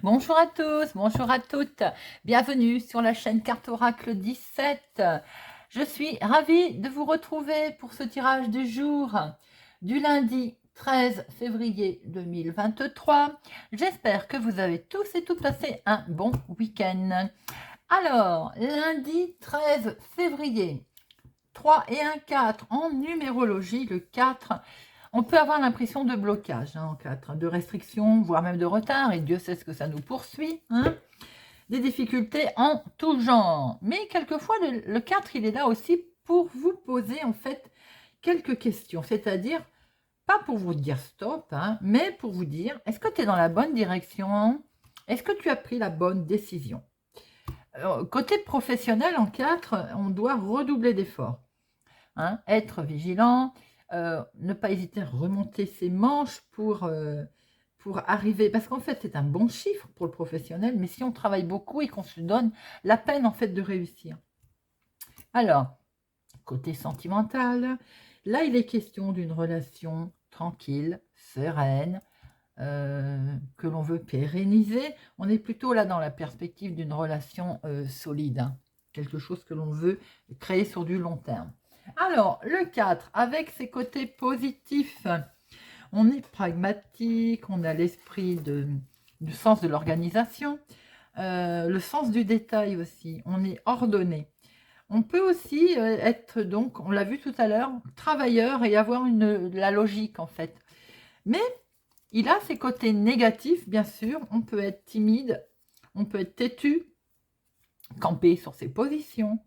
Bonjour à tous, bonjour à toutes. Bienvenue sur la chaîne Carte Oracle 17. Je suis ravie de vous retrouver pour ce tirage du jour du lundi 13 février 2023. J'espère que vous avez tous et toutes passé un bon week-end. Alors, lundi 13 février, 3 et 1 4 en numérologie, le 4. On peut avoir l'impression de blocage en 4, de restriction, voire même de retard, et Dieu sait ce que ça nous poursuit. Des difficultés en tout genre. Mais quelquefois, le 4, il est là aussi pour vous poser en fait quelques questions. C'est-à-dire, pas pour vous dire stop, mais pour vous dire, est-ce que tu es dans la bonne direction? Est-ce que tu as pris la bonne décision? Côté professionnel, en 4, on doit redoubler d'efforts. Être vigilant, ne pas hésiter à remonter ses manches pour arriver, parce qu'en fait c'est un bon chiffre pour le professionnel, mais si on travaille beaucoup et qu'on se donne la peine en fait de réussir. Alors, côté sentimental, là il est question d'une relation tranquille, sereine, que l'on veut pérenniser. On est plutôt là dans la perspective d'une relation solide, quelque chose que l'on veut créer sur du long terme. Alors, le 4, avec ses côtés positifs, on est pragmatique, on a l'esprit du sens de l'organisation, le sens du détail aussi, on est ordonné. On peut aussi être, donc, on l'a vu tout à l'heure, travailleur et avoir la logique en fait. Mais il a ses côtés négatifs, bien sûr. On peut être timide, on peut être têtu, camper sur ses positions,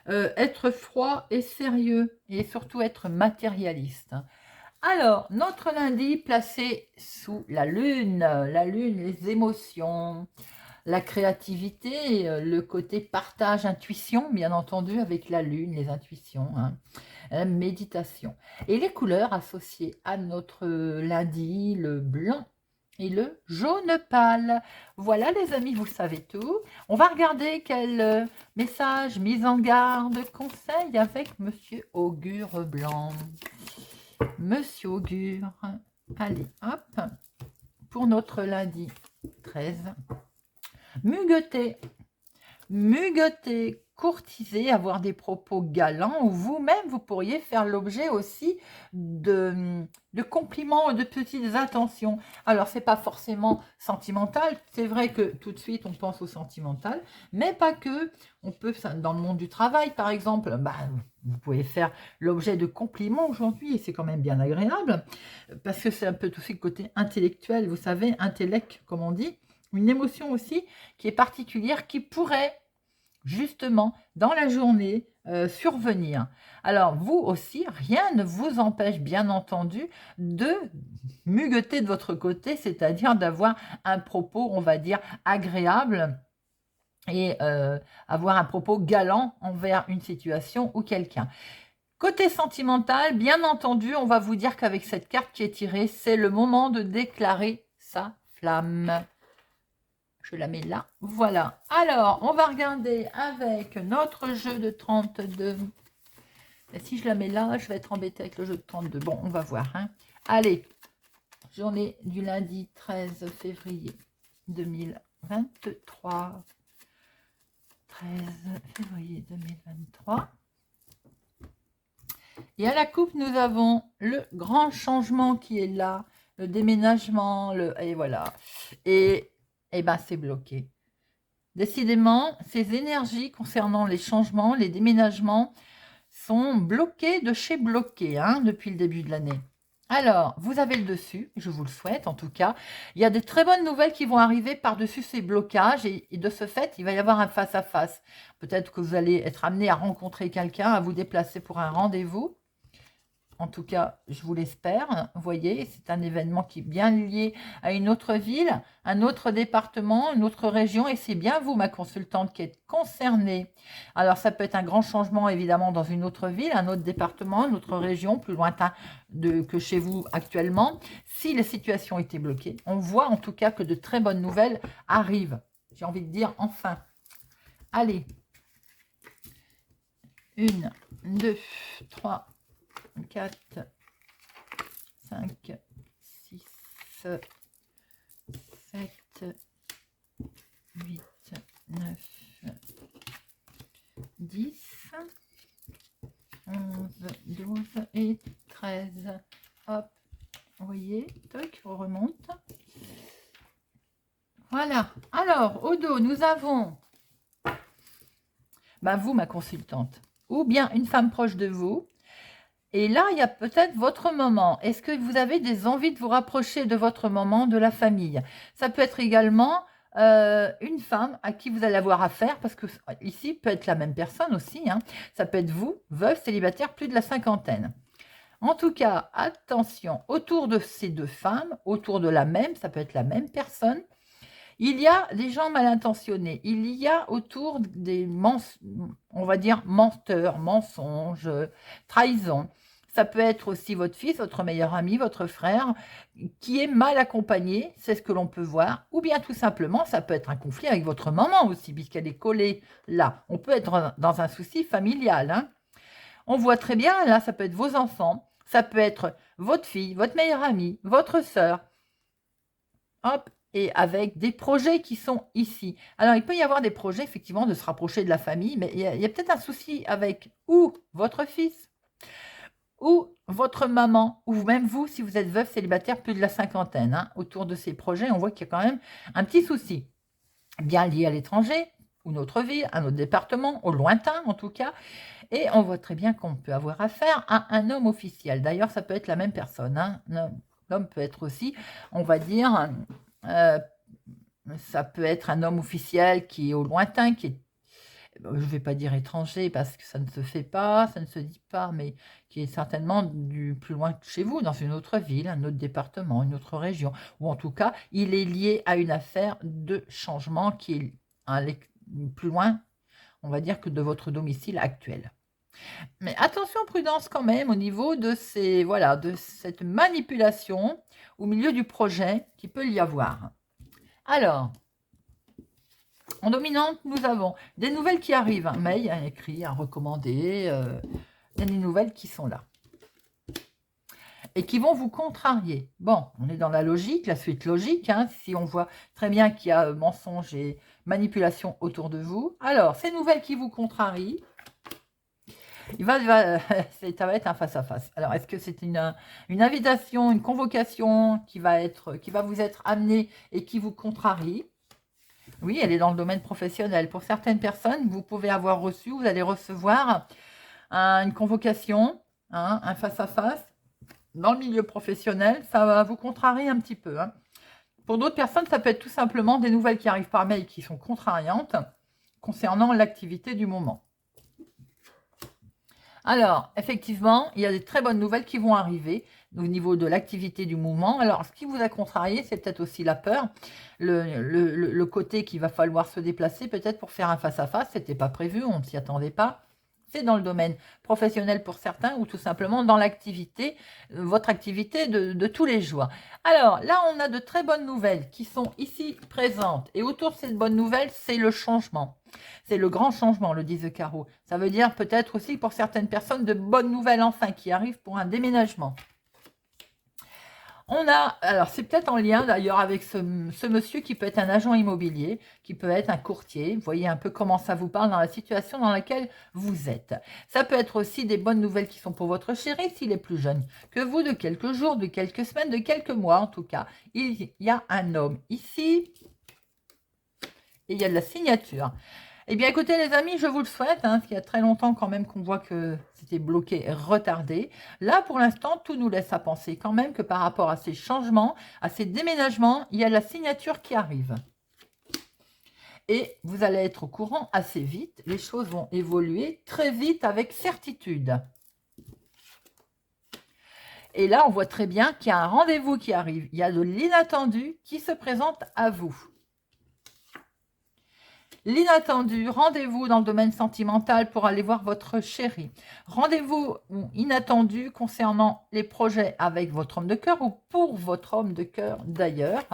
être froid et sérieux, et surtout être matérialiste. Alors, notre lundi placé sous la lune, les émotions, la créativité, le côté partage, intuition, bien entendu, avec la lune, les intuitions, la méditation. Et les couleurs associées à notre lundi, le blanc et le jaune pâle. Voilà les amis, vous savez tout. On va regarder quel message, mise en garde, conseil avec Monsieur Augure Blanc. Monsieur Augure, allez hop, pour notre lundi 13. Mugueter, courtiser, avoir des propos galants, ou vous-même, vous pourriez faire l'objet aussi de compliments ou de petites attentions. Alors, c'est pas forcément sentimental, c'est vrai que tout de suite, on pense au sentimental, mais pas que. On peut, dans le monde du travail, par exemple, vous pouvez faire l'objet de compliments aujourd'hui, et c'est quand même bien agréable, parce que c'est un peu aussi le côté intellectuel, vous savez, intellect, comme on dit, une émotion aussi qui est particulière, qui pourrait justement dans la journée survenir. Alors vous aussi, rien ne vous empêche bien entendu de mugueter de votre côté, c'est-à-dire d'avoir un propos, on va dire, agréable et avoir un propos galant envers une situation ou quelqu'un. Côté sentimental, bien entendu, on va vous dire qu'avec cette carte qui est tirée, c'est le moment de déclarer sa flamme. Je la mets là, voilà. Alors, on va regarder avec notre jeu de 32. Et si je la mets là, je vais être embêtée avec le jeu de 32. Bon, on va voir. Allez, journée du lundi 13 février 2023. 13 février 2023. Et à la coupe, nous avons le grand changement qui est là, le déménagement, et voilà. Et ben, c'est bloqué. Décidément, ces énergies concernant les changements, les déménagements, sont bloquées de chez bloquées depuis le début de l'année. Alors, vous avez le dessus, je vous le souhaite en tout cas. Il y a de très bonnes nouvelles qui vont arriver par-dessus ces blocages et de ce fait, il va y avoir un face-à-face. Peut-être que vous allez être amené à rencontrer quelqu'un, à vous déplacer pour un rendez-vous. En tout cas, je vous l'espère. Vous voyez, c'est un événement qui est bien lié à une autre ville, un autre département, une autre région. Et c'est bien vous, ma consultante, qui êtes concernée. Alors, ça peut être un grand changement, évidemment, dans une autre ville, un autre département, une autre région, plus lointain que chez vous actuellement. Si la situation était bloquée, on voit en tout cas que de très bonnes nouvelles arrivent. J'ai envie de dire enfin. Allez. 1, 2, 3, 4, 5, 6, 7, 8, 9, 10, 11, 12 et 13. Hop, vous voyez, toc, on remonte. Voilà. Alors, au dos, nous avons vous, ma consultante, ou bien une femme proche de vous. Et là, il y a peut-être votre maman. Est-ce que vous avez des envies de vous rapprocher de votre maman, de la famille? Ça peut être également une femme à qui vous allez avoir affaire, parce que ici peut être la même personne aussi. Hein. Ça peut être vous, veuve, célibataire, plus de la cinquantaine. En tout cas, attention, autour de ces deux femmes, autour de la même, ça peut être la même personne, il y a des gens mal intentionnés. Il y a autour des, on va dire, menteurs, mensonges, trahisons. Ça peut être aussi votre fils, votre meilleur ami, votre frère, qui est mal accompagné, c'est ce que l'on peut voir. Ou bien tout simplement, ça peut être un conflit avec votre maman aussi, puisqu'elle est collée là. On peut être dans un souci familial. Hein. On voit très bien, là, ça peut être vos enfants, ça peut être votre fille, votre meilleur ami, votre sœur. Hop, et avec des projets qui sont ici. Alors, il peut y avoir des projets, effectivement, de se rapprocher de la famille, mais il y a peut-être un souci avec ou votre fils, ou votre maman, ou même vous, si vous êtes veuve, célibataire, plus de la cinquantaine. Hein. Autour de ces projets, on voit qu'il y a quand même un petit souci, bien lié à l'étranger, ou notre ville, à notre département, au lointain en tout cas, et on voit très bien qu'on peut avoir affaire à un homme officiel. D'ailleurs, ça peut être la même personne. Hein. L'homme peut être aussi, on va dire, ça peut être un homme officiel qui est au lointain, qui est, je ne vais pas dire étranger parce que ça ne se fait pas, ça ne se dit pas, mais qui est certainement du plus loin que chez vous, dans une autre ville, un autre département, une autre région, ou en tout cas, il est lié à une affaire de changement qui est plus loin, on va dire, que de votre domicile actuel. Mais attention, prudence quand même au niveau de de cette manipulation au milieu du projet qui peut y avoir. Alors, en dominante, nous avons des nouvelles qui arrivent, un mail, un écrit, un recommandé, il y a des nouvelles qui sont là. Et qui vont vous contrarier. Bon, on est dans la logique, la suite logique, hein, si on voit très bien qu'il y a mensonge et manipulation autour de vous. Alors, ces nouvelles qui vous contrarient, ça va être un face-à-face. Alors, est-ce que c'est une invitation, une convocation qui va vous être amenée et qui vous contrarie? Oui, elle est dans le domaine professionnel. Pour certaines personnes, vous pouvez avoir reçu, vous allez recevoir une convocation, hein, un face-à-face. Dans le milieu professionnel, ça va vous contrarier un petit peu. Hein. Pour d'autres personnes, ça peut être tout simplement des nouvelles qui arrivent par mail qui sont contrariantes concernant l'activité du moment. Alors, effectivement, il y a des très bonnes nouvelles qui vont arriver au niveau de l'activité du mouvement. Alors, ce qui vous a contrarié, c'est peut-être aussi la peur, le côté qu'il va falloir se déplacer peut-être pour faire un face-à-face. Ce n'était pas prévu, on ne s'y attendait pas. C'est dans le domaine professionnel pour certains ou tout simplement dans l'activité, votre activité de tous les jours. Alors, là, on a de très bonnes nouvelles qui sont ici présentes. Et autour de cette bonne nouvelle, c'est le changement. C'est le grand changement, le 10 de carreau. Ça veut dire peut-être aussi pour certaines personnes de bonnes nouvelles enfin qui arrivent pour un déménagement. On a, alors c'est peut-être en lien d'ailleurs avec ce monsieur qui peut être un agent immobilier, qui peut être un courtier. Vous voyez un peu comment ça vous parle dans la situation dans laquelle vous êtes. Ça peut être aussi des bonnes nouvelles qui sont pour votre chéri s'il est plus jeune que vous, de quelques jours, de quelques semaines, de quelques mois en tout cas. Il y a un homme ici et il y a de la signature. Eh bien, écoutez, les amis, je vous le souhaite, hein, parce qu'il y a très longtemps quand même qu'on voit que c'était bloqué, retardé. Là, pour l'instant, tout nous laisse à penser quand même que par rapport à ces changements, à ces déménagements, il y a la signature qui arrive. Et vous allez être au courant assez vite. Les choses vont évoluer très vite avec certitude. Et là, on voit très bien qu'il y a un rendez-vous qui arrive. Il y a de l'inattendu qui se présente à vous. L'inattendu, rendez-vous dans le domaine sentimental pour aller voir votre chéri. Rendez-vous inattendu concernant les projets avec votre homme de cœur ou pour votre homme de cœur d'ailleurs.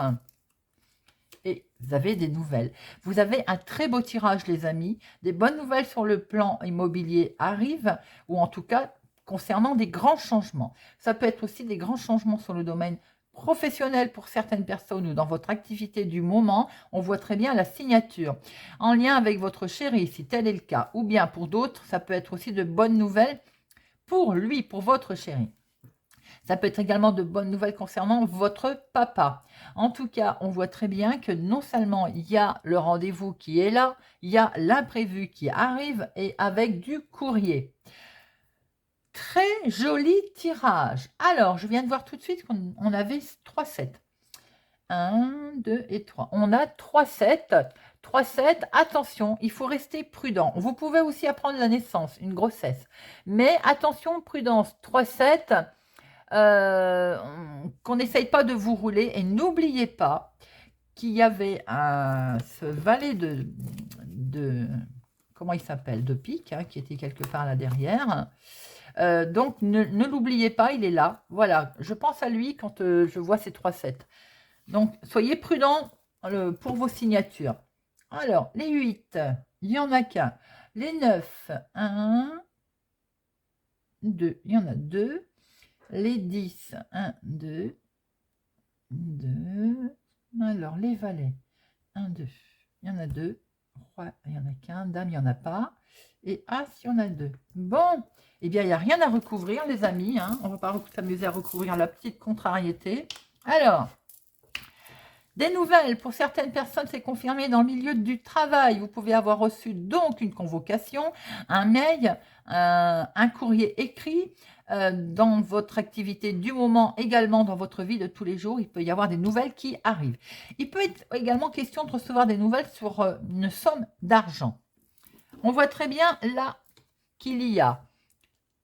Et vous avez des nouvelles. Vous avez un très beau tirage, les amis. Des bonnes nouvelles sur le plan immobilier arrivent, ou en tout cas concernant des grands changements. Ça peut être aussi des grands changements sur le domaine professionnel pour certaines personnes ou dans votre activité du moment, on voit très bien la signature en lien avec votre chéri, si tel est le cas. Ou bien pour d'autres, ça peut être aussi de bonnes nouvelles pour lui, pour votre chéri. Ça peut être également de bonnes nouvelles concernant votre papa. En tout cas, on voit très bien que non seulement il y a le rendez-vous qui est là, il y a l'imprévu qui arrive et avec du courrier. Très joli tirage. Alors, je viens de voir tout de suite qu'on avait 3 sets. 1, 2 et 3. On a 3 sets. 3 sets. Attention, il faut rester prudent. Vous pouvez aussi apprendre la naissance, une grossesse. Mais attention, prudence. 3 sets. Qu'on n'essaye pas de vous rouler. Et n'oubliez pas qu'il y avait ce valet de comment il s'appelle, de pique, hein, qui était quelque part là derrière. Donc, ne l'oubliez pas, il est là. Voilà, je pense à lui quand je vois ces 3 sets. Donc, soyez prudents pour vos signatures. Alors, les 8, il n'y en a qu'un. Les 9, 1, 2, il y en a 2. Les 10, 1, 2, 2. Alors, les valets, 1, 2, il y en a 2. Roi, il n'y en a qu'un. Dame, il n'y en a pas. Et As, il y en a 2. Bon, eh bien, il n'y a rien à recouvrir, les amis. Hein. On ne va pas s'amuser à recouvrir la petite contrariété. Alors, des nouvelles, pour certaines personnes, c'est confirmé dans le milieu du travail. Vous pouvez avoir reçu donc une convocation, un mail, un courrier écrit dans votre activité du moment, également dans votre vie de tous les jours. Il peut y avoir des nouvelles qui arrivent. Il peut être également question de recevoir des nouvelles sur une somme d'argent. On voit très bien là qu'il y a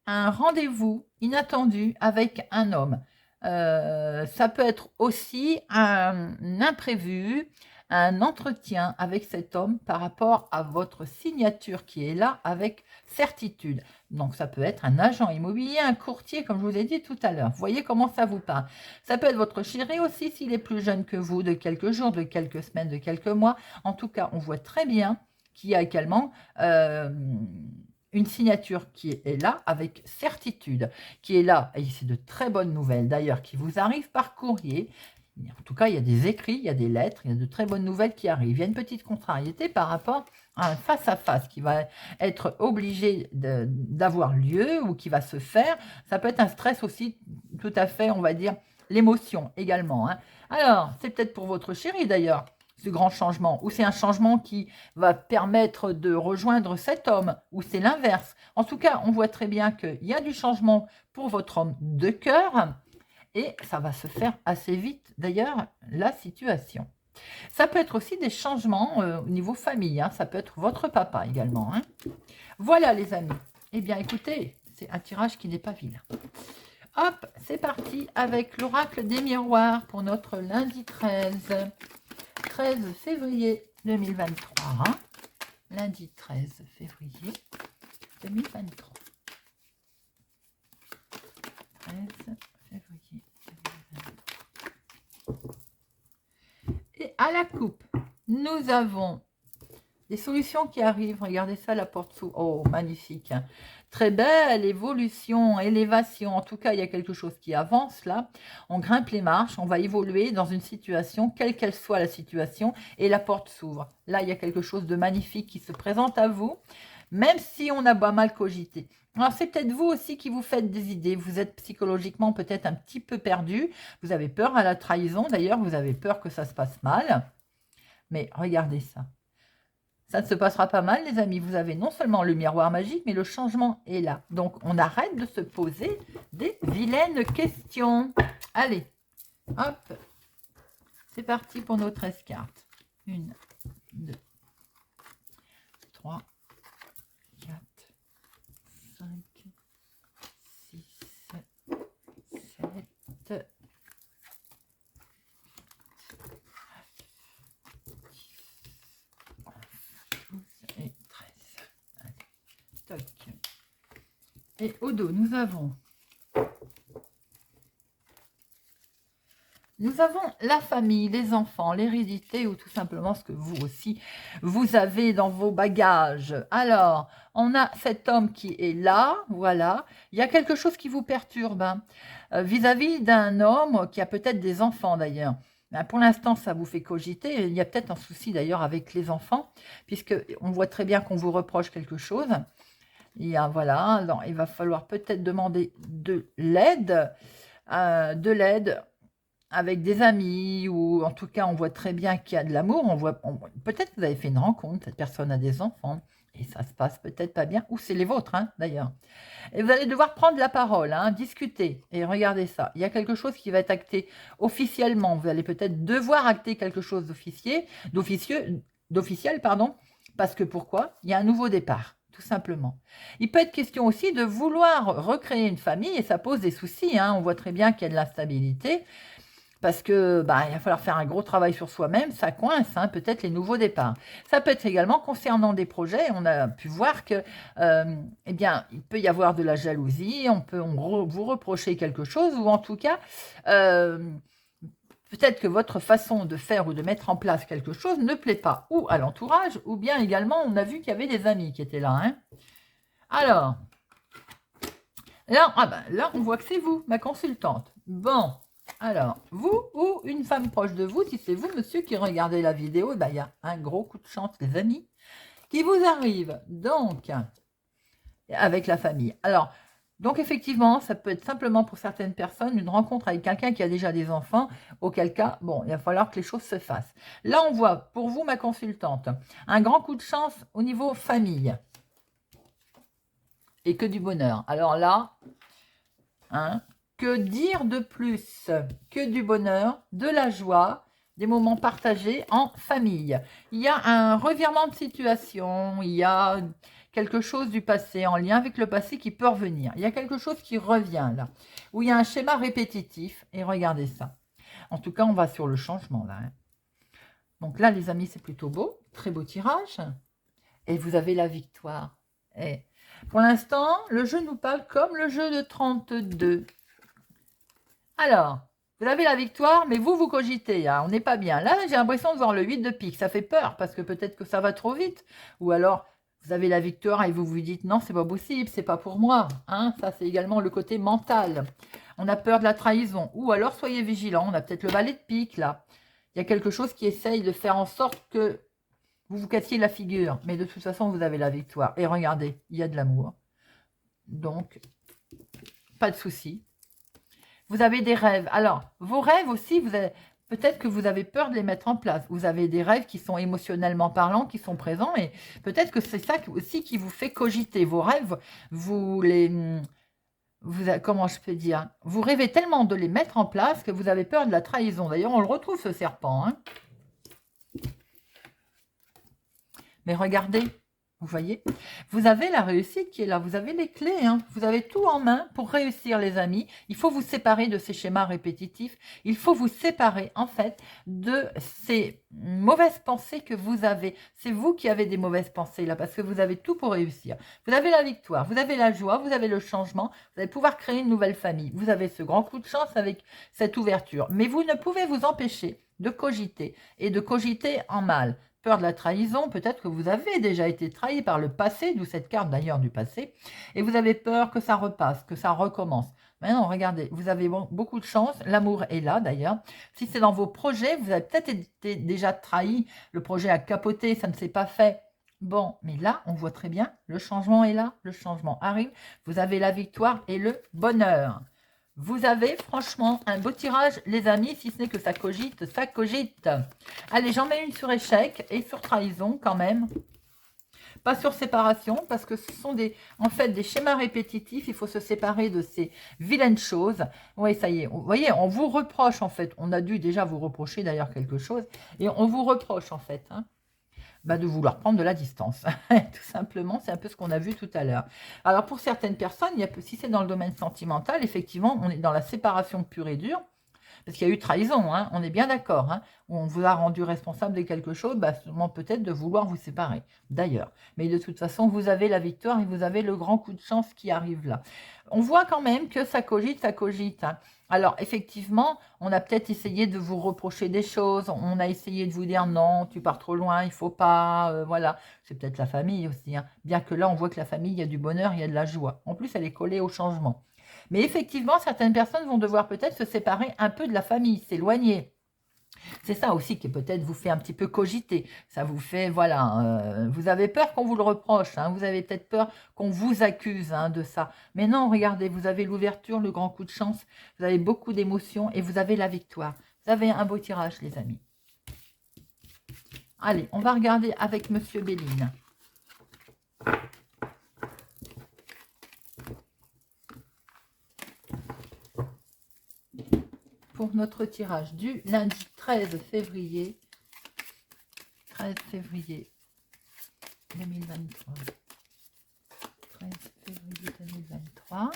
un rendez-vous inattendu avec un homme. Ça peut être aussi un imprévu, un entretien avec cet homme par rapport à votre signature qui est là avec certitude. Donc ça peut être un agent immobilier, un courtier, comme je vous ai dit tout à l'heure. Vous voyez comment ça vous parle. Ça peut être votre chéri aussi s'il est plus jeune que vous, de quelques jours, de quelques semaines, de quelques mois. En tout cas, on voit très bien qu'il y a également une signature qui est là avec certitude, qui est là, et c'est de très bonnes nouvelles d'ailleurs, qui vous arrivent par courrier. En tout cas, il y a des écrits, il y a des lettres, il y a de très bonnes nouvelles qui arrivent. Il y a une petite contrariété par rapport à un face-à-face qui va être obligé d'avoir lieu ou qui va se faire. Ça peut être un stress aussi, tout à fait, on va dire, l'émotion également. Hein. Alors, c'est peut-être pour votre chéri d'ailleurs, ce grand changement, ou c'est un changement qui va permettre de rejoindre cet homme, ou c'est l'inverse. En tout cas, on voit très bien qu'il y a du changement pour votre homme de cœur, et ça va se faire assez vite, d'ailleurs, la situation. Ça peut être aussi des changements au niveau famille, hein. Ça peut être votre papa également. Hein. Voilà les amis. Eh bien écoutez, c'est un tirage qui n'est pas vilain. Hop, c'est parti avec l'oracle des miroirs pour notre lundi 13 février 2023. Hein. Lundi 13 février 2023. 13 février 2023. Et à la coupe, nous avons des solutions qui arrivent. Regardez ça, la porte sous. Oh, magnifique. Hein. Très belle évolution, élévation. En tout cas, il y a quelque chose qui avance là. On grimpe les marches, on va évoluer dans une situation, quelle qu'elle soit la situation, et la porte s'ouvre. Là, il y a quelque chose de magnifique qui se présente à vous, même si on a pas mal cogité. Alors, c'est peut-être vous aussi qui vous faites des idées. Vous êtes psychologiquement peut-être un petit peu perdu. Vous avez peur à la trahison. D'ailleurs, vous avez peur que ça se passe mal. Mais regardez ça. Ça ne se passera pas mal, les amis. Vous avez non seulement le miroir magique, mais le changement est là. Donc, on arrête de se poser des vilaines questions. Allez, hop. C'est parti pour nos 13 cartes. 1, 2, 3, 4, 5, 6, 7, et 13. Allez, toc. Et au dos, nous avons Nous avons la famille, les enfants, l'hérédité ou tout simplement ce que vous aussi, vous avez dans vos bagages. Alors, on a cet homme qui est là, voilà. Il y a quelque chose qui vous perturbe hein, vis-à-vis d'un homme qui a peut-être des enfants d'ailleurs. Ben, pour l'instant, ça vous fait cogiter. Il y a peut-être un souci d'ailleurs avec les enfants, puisque on voit très bien qu'on vous reproche quelque chose. Il y a, voilà, alors, il va falloir peut-être demander de l'aide avec des amis, ou en tout cas, on voit très bien qu'il y a de l'amour. Peut-être que vous avez fait une rencontre, cette personne a des enfants, et ça se passe peut-être pas bien, ou c'est les vôtres, hein, d'ailleurs. Et vous allez devoir prendre la parole, hein, discuter, et regardez ça. Il y a quelque chose qui va être acté officiellement. Vous allez peut-être devoir acter quelque chose d'officiel, pardon, parce que pourquoi? Il y a un nouveau départ. Tout simplement. Il peut être question aussi de vouloir recréer une famille et ça pose des soucis. Hein. On voit très bien qu'il y a de l'instabilité parce que bah, il va falloir faire un gros travail sur soi-même, ça coince, hein, peut-être les nouveaux départs. Ça peut être également concernant des projets, on a pu voir que, eh bien, il peut y avoir de la jalousie, vous reprocher quelque chose, ou en tout cas, peut-être que votre façon de faire ou de mettre en place quelque chose ne plaît pas, ou à l'entourage, ou bien également, on a vu qu'il y avait des amis qui étaient là. Hein. Alors, là, on voit que c'est vous, ma consultante. Bon. Alors, vous ou une femme proche de vous, si c'est vous, monsieur, qui regardez la vidéo, ben, il y a un gros coup de chance, les amis, qui vous arrive, donc, avec la famille. Alors, donc effectivement, ça peut être simplement pour certaines personnes une rencontre avec quelqu'un qui a déjà des enfants, auquel cas, bon, il va falloir que les choses se fassent. Là, on voit, pour vous, ma consultante, un grand coup de chance au niveau famille. Et que du bonheur. Alors là, hein, que dire de plus que du bonheur, de la joie, des moments partagés en famille. Il y a un revirement de situation, il y a quelque chose du passé, en lien avec le passé qui peut revenir. Il y a quelque chose qui revient là, où il y a un schéma répétitif, et regardez ça. En tout cas, on va sur le changement là. Hein. Donc là, les amis, c'est plutôt beau, très beau tirage. Et vous avez la victoire. Et pour l'instant, le jeu nous parle comme le jeu de 32. Alors, vous avez la victoire, mais vous cogitez, hein, on n'est pas bien. Là, j'ai l'impression de voir le 8 de pique, ça fait peur, parce que peut-être que ça va trop vite. Ou alors, vous avez la victoire et vous vous dites, non, c'est pas possible, c'est pas pour moi. Hein, ça, c'est également le côté mental. On a peur de la trahison. Ou alors, soyez vigilants, on a peut-être le valet de pique, là. Il y a quelque chose qui essaye de faire en sorte que vous vous cassiez la figure. Mais de toute façon, vous avez la victoire. Et regardez, il y a de l'amour. Donc, pas de souci. Vous avez des rêves. Alors, vos rêves aussi, peut-être que vous avez peur de les mettre en place. Vous avez des rêves qui sont émotionnellement parlants, qui sont présents, et peut-être que c'est ça aussi qui vous fait cogiter. Vos rêves, comment je peux dire, vous rêvez tellement de les mettre en place que vous avez peur de la trahison. D'ailleurs, on le retrouve, ce serpent. Hein. Mais regardez, vous voyez, vous avez la réussite qui est là, vous avez les clés, hein. Vous avez tout en main pour réussir les amis. Il faut vous séparer de ces schémas répétitifs, il faut vous séparer en fait de ces mauvaises pensées que vous avez. C'est vous qui avez des mauvaises pensées là parce que vous avez tout pour réussir. Vous avez la victoire, vous avez la joie, vous avez le changement, vous allez pouvoir créer une nouvelle famille. Vous avez ce grand coup de chance avec cette ouverture, mais vous ne pouvez vous empêcher de cogiter et de cogiter en mal. Peur de la trahison, peut-être que vous avez déjà été trahi par le passé, d'où cette carte d'ailleurs du passé, et vous avez peur que ça repasse, que ça recommence. Maintenant, regardez, vous avez beaucoup de chance, l'amour est là d'ailleurs. Si c'est dans vos projets, vous avez peut-être été déjà trahi, le projet a capoté, ça ne s'est pas fait. Bon, mais là, on voit très bien, le changement est là, le changement arrive, vous avez la victoire et le bonheur. Vous avez franchement un beau tirage, les amis, si ce n'est que ça cogite, ça cogite. Allez, j'en mets une sur échec et sur trahison quand même. Pas sur séparation, parce que ce sont en fait des schémas répétitifs. Il faut se séparer de ces vilaines choses. Oui, ça y est. Vous voyez, on vous reproche en fait. On a dû déjà vous reprocher d'ailleurs quelque chose. Et on vous reproche en fait. Hein, de vouloir prendre de la distance. Tout simplement, c'est un peu ce qu'on a vu tout à l'heure. Alors, pour certaines personnes, si c'est dans le domaine sentimental, effectivement, on est dans la séparation pure et dure. Parce qu'il y a eu trahison, hein, on est bien d'accord. Hein, on vous a rendu responsable de quelque chose, bah, seulement peut-être de vouloir vous séparer, d'ailleurs. Mais de toute façon, vous avez la victoire et vous avez le grand coup de chance qui arrive là. On voit quand même que ça cogite, ça cogite. Hein. Alors, effectivement, on a peut-être essayé de vous reprocher des choses. On a essayé de vous dire non, tu pars trop loin, il faut pas. Voilà, c'est peut-être la famille aussi. Hein. Bien que là, on voit que la famille, il y a du bonheur, il y a de la joie. En plus, elle est collée au changement. Mais effectivement, certaines personnes vont devoir peut-être se séparer un peu de la famille, s'éloigner. C'est ça aussi qui peut-être vous fait un petit peu cogiter. Ça vous fait, voilà, vous avez peur qu'on vous le reproche, hein, vous avez peut-être peur qu'on vous accuse hein, de ça. Mais non, regardez, vous avez l'ouverture, le grand coup de chance, vous avez beaucoup d'émotions et vous avez la victoire. Vous avez un beau tirage, les amis. Allez, on va regarder avec Monsieur Béline. Pour notre tirage du lundi 13 février 2023. 13 février 2023.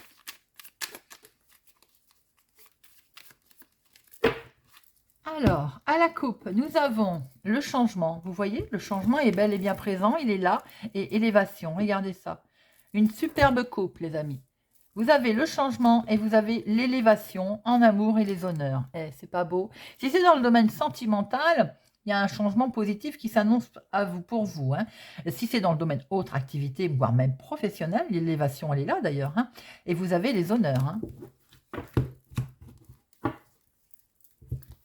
Alors, à la coupe, nous avons le changement. Vous voyez, le changement est bel et bien présent, il est là. Et élévation, regardez ça. Une superbe coupe, les amis. Vous avez le changement et vous avez l'élévation en amour et les honneurs. Eh, c'est pas beau. Si c'est dans le domaine sentimental, il y a un changement positif qui s'annonce à vous pour vous. Hein. Si c'est dans le domaine autre activité, voire même professionnelle, l'élévation, elle est là d'ailleurs. Hein. Et vous avez les honneurs. Hein.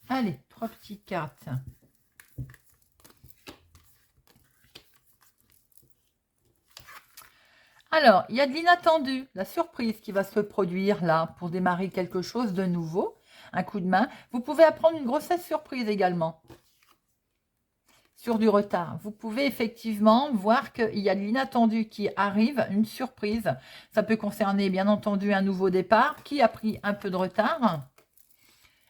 Allez, 3 petites cartes. Alors, il y a de l'inattendu, la surprise qui va se produire là pour démarrer quelque chose de nouveau, un coup de main. Vous pouvez apprendre une grossesse surprise également, sur du retard. Vous pouvez effectivement voir qu'il y a de l'inattendu qui arrive, une surprise. Ça peut concerner bien entendu un nouveau départ qui a pris un peu de retard.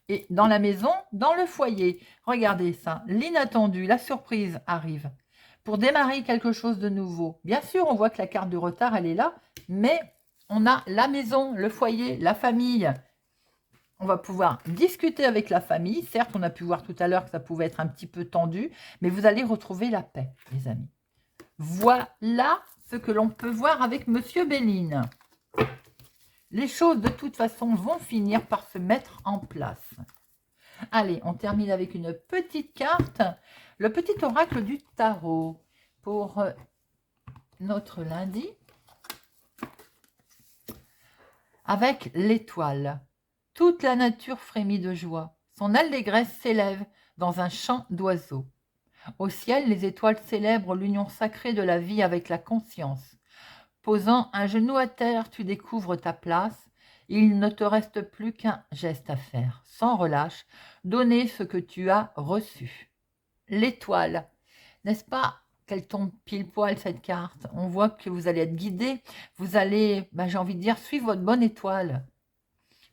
Et dans la maison, dans le foyer, regardez ça, l'inattendu, la surprise arrive. Pour démarrer quelque chose de nouveau. Bien sûr, on voit que la carte du retard, elle est là, mais on a la maison, le foyer, la famille. On va pouvoir discuter avec la famille. Certes, on a pu voir tout à l'heure que ça pouvait être un petit peu tendu, mais vous allez retrouver la paix, les amis. Voilà ce que l'on peut voir avec Monsieur Béline. Les choses, de toute façon, vont finir par se mettre en place. Allez, on termine avec une petite carte. Le petit oracle du tarot pour notre lundi. Avec l'étoile. Toute la nature frémit de joie. Son allégresse s'élève dans un chant d'oiseaux. Au ciel, les étoiles célèbrent l'union sacrée de la vie avec la conscience. Posant un genou à terre, tu découvres ta place. Il ne te reste plus qu'un geste à faire. Sans relâche, donner ce que tu as reçu. L'étoile, n'est-ce pas qu'elle tombe pile poil cette carte? On voit que vous allez être guidé. Vous allez, j'ai envie de dire, suivre votre bonne étoile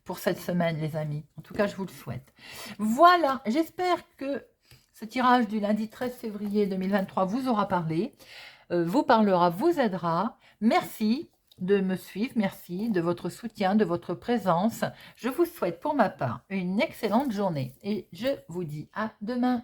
pour cette semaine, les amis. En tout cas, je vous le souhaite. Voilà, j'espère que ce tirage du lundi 13 février 2023 vous aura parlé, vous parlera, vous aidera. Merci de me suivre, merci de votre soutien, de votre présence. Je vous souhaite pour ma part une excellente journée et je vous dis à demain.